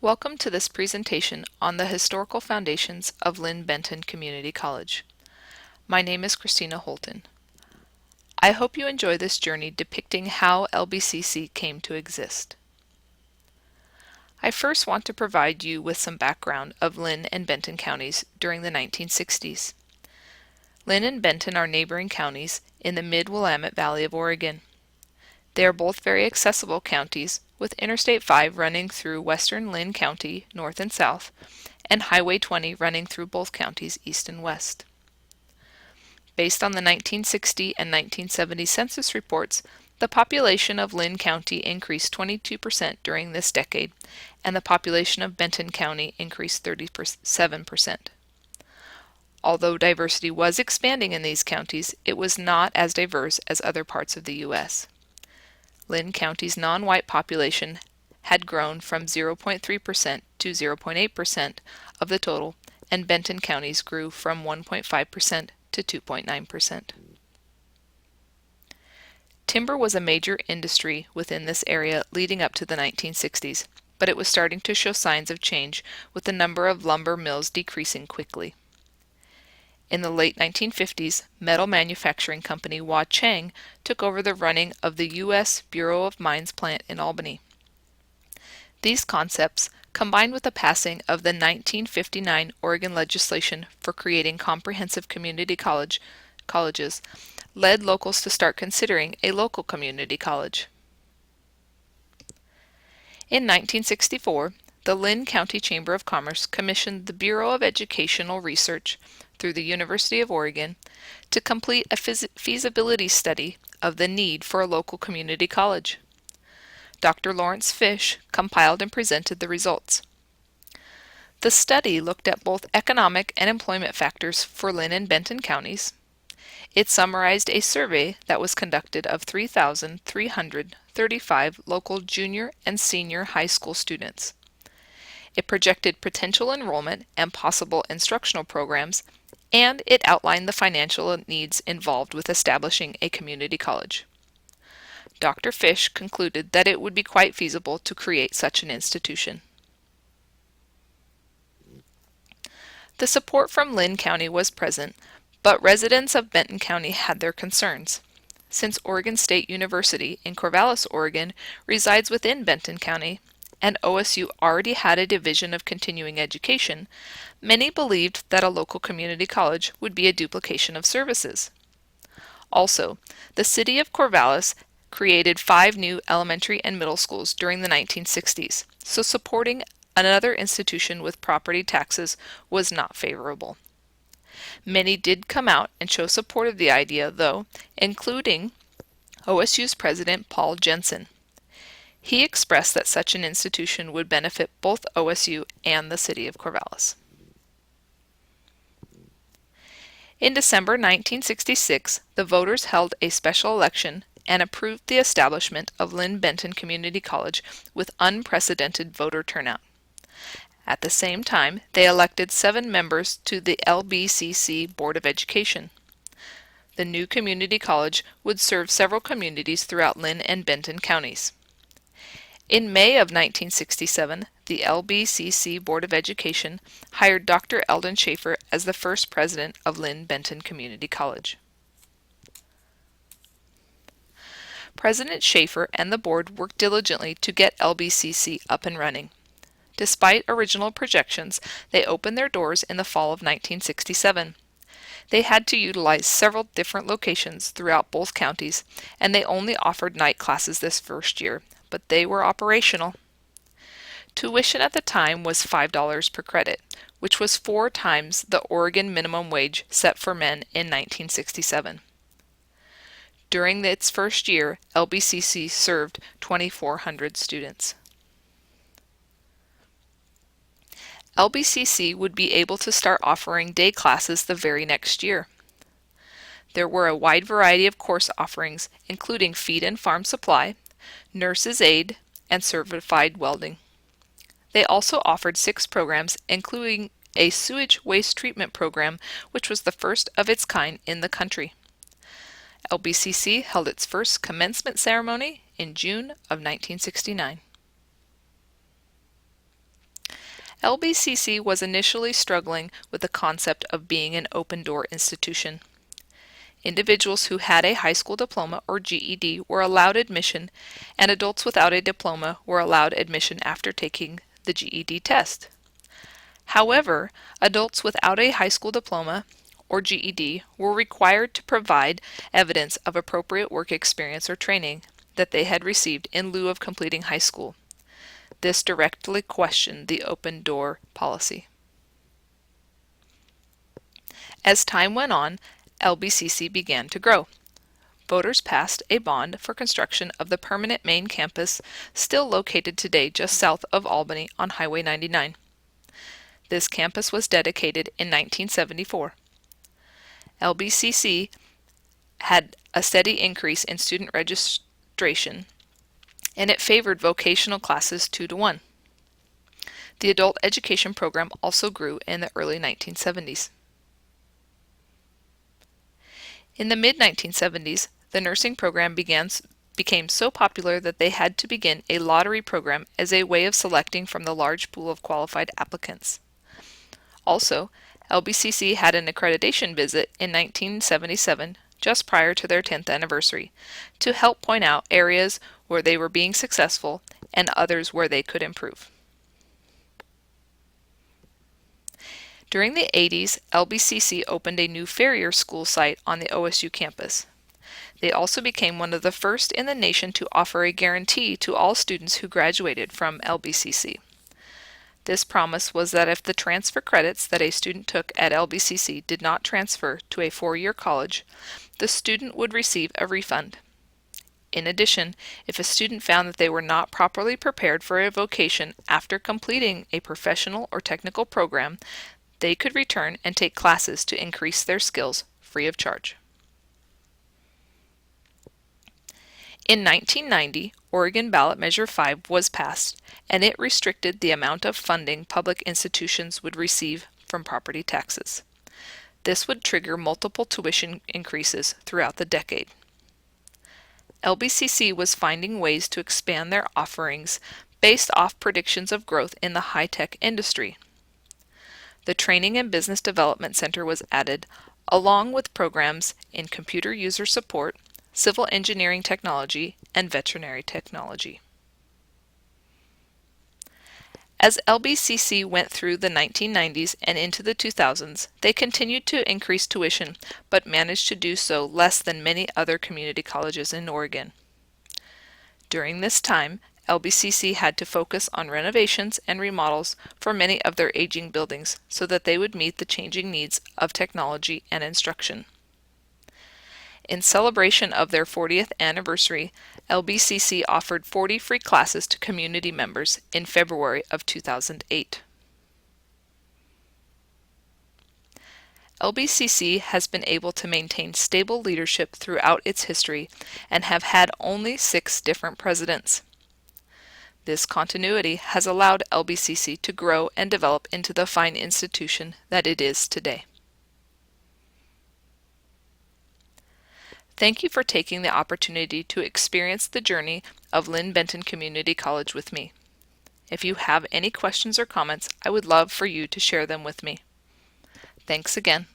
Welcome to this presentation on the historical foundations of Lynn-Benton Community College. My name is Christina Holton. I hope you enjoy this journey depicting how LBCC came to exist. I first want to provide you with some background of Lynn and Benton counties during the 1960s. Lynn and Benton are neighboring counties in the mid-Willamette Valley of Oregon. They are both very accessible counties, with Interstate 5 running through western Lynn County, north and south, and Highway 20 running through both counties, east and west. Based on the 1960 and 1970 census reports, the population of Lynn County increased 22% during this decade, and the population of Benton County increased 37%. Although diversity was expanding in these counties, it was not as diverse as other parts of the U.S. Lynn County's non-white population had grown from 0.3% to 0.8% of the total, and Benton County's grew from 1.5% to 2.9%. Timber was a major industry within this area leading up to the 1960s, but it was starting to show signs of change, with the number of lumber mills decreasing quickly. In the late 1950s, metal manufacturing company Wah Chang took over the running of the U.S. Bureau of Mines plant in Albany. These concepts, combined with the passing of the 1959 Oregon legislation for creating comprehensive community colleges, led locals to start considering a local community college. In 1964, the Lynn County Chamber of Commerce commissioned the Bureau of Educational Research through the University of Oregon to complete a feasibility study of the need for a local community college. Dr. Lawrence Fish compiled and presented the results. The study looked at both economic and employment factors for Lynn and Benton counties. It summarized a survey that was conducted of 3,335 local junior and senior high school students. It projected potential enrollment and possible instructional programs, and it outlined the financial needs involved with establishing a community college. Dr. Fish concluded that it would be quite feasible to create such an institution. The support from Lynn County was present, but residents of Benton County had their concerns. Since Oregon State University in Corvallis, Oregon, resides within Benton County, and OSU already had a division of continuing education, many believed that a local community college would be a duplication of services. Also, the city of Corvallis created 5 new elementary and middle schools during the 1960s, so supporting another institution with property taxes was not favorable. Many did come out and show support of the idea, though, including OSU's president Paul Jensen. He expressed that such an institution would benefit both OSU and the city of Corvallis. In December 1966, the voters held a special election and approved the establishment of Lynn-Benton Community College with unprecedented voter turnout. At the same time, they elected 7 members to the LBCC Board of Education. The new community college would serve several communities throughout Lynn and Benton counties. In May of 1967, the LBCC Board of Education hired Dr. Eldon Schaefer as the first president of Lynn-Benton Community College. President Schaefer and the board worked diligently to get LBCC up and running. Despite original projections, they opened their doors in the fall of 1967. They had to utilize several different locations throughout both counties, and they only offered night classes this first year, but they were operational. Tuition at the time was $5 per credit, which was 4 times the Oregon minimum wage set for men in 1967. During its first year, LBCC served 2,400 students. LBCC would be able to start offering day classes the very next year. There were a wide variety of course offerings, including feed and farm supply, nurse's aid, and certified welding. They also offered 6 programs, including a sewage waste treatment program, which was the first of its kind in the country. LBCC held its first commencement ceremony in June of 1969. LBCC was initially struggling with the concept of being an open-door institution. Individuals who had a high school diploma or GED were allowed admission, and adults without a diploma were allowed admission after taking the GED test. However, adults without a high school diploma or GED were required to provide evidence of appropriate work experience or training that they had received in lieu of completing high school. This directly questioned the open door policy. As time went on, LBCC began to grow. Voters passed a bond for construction of the permanent main campus, still located today just south of Albany on Highway 99. This campus was dedicated in 1974. LBCC had a steady increase in student registration, and it favored vocational classes 2-to-1. The adult education program also grew in the early 1970s. In the mid-1970s, the nursing program became so popular that they had to begin a lottery program as a way of selecting from the large pool of qualified applicants. Also, LBCC had an accreditation visit in 1977, just prior to their 10th anniversary, to help point out areas where they were being successful and others where they could improve. During the 80s, LBCC opened a new Farrier School site on the OSU campus. They also became one of the first in the nation to offer a guarantee to all students who graduated from LBCC. This promise was that if the transfer credits that a student took at LBCC did not transfer to a 4-year college, the student would receive a refund. In addition, if a student found that they were not properly prepared for a vocation after completing a professional or technical program, they could return and take classes to increase their skills free of charge. In 1990, Oregon Ballot Measure 5 was passed, and it restricted the amount of funding public institutions would receive from property taxes. This would trigger multiple tuition increases throughout the decade. LBCC was finding ways to expand their offerings based off predictions of growth in the high-tech industry. The Training and Business Development Center was added, along with programs in computer user support, civil engineering technology, and veterinary technology. As LBCC went through the 1990s and into the 2000s, they continued to increase tuition, but managed to do so less than many other community colleges in Oregon. During this time, LBCC had to focus on renovations and remodels for many of their aging buildings so that they would meet the changing needs of technology and instruction. In celebration of their 40th anniversary, LBCC offered 40 free classes to community members in February of 2008. LBCC has been able to maintain stable leadership throughout its history and have had only 6 different presidents. This continuity has allowed LBCC to grow and develop into the fine institution that it is today. Thank you for taking the opportunity to experience the journey of Lynn Benton Community College with me. If you have any questions or comments, I would love for you to share them with me. Thanks again.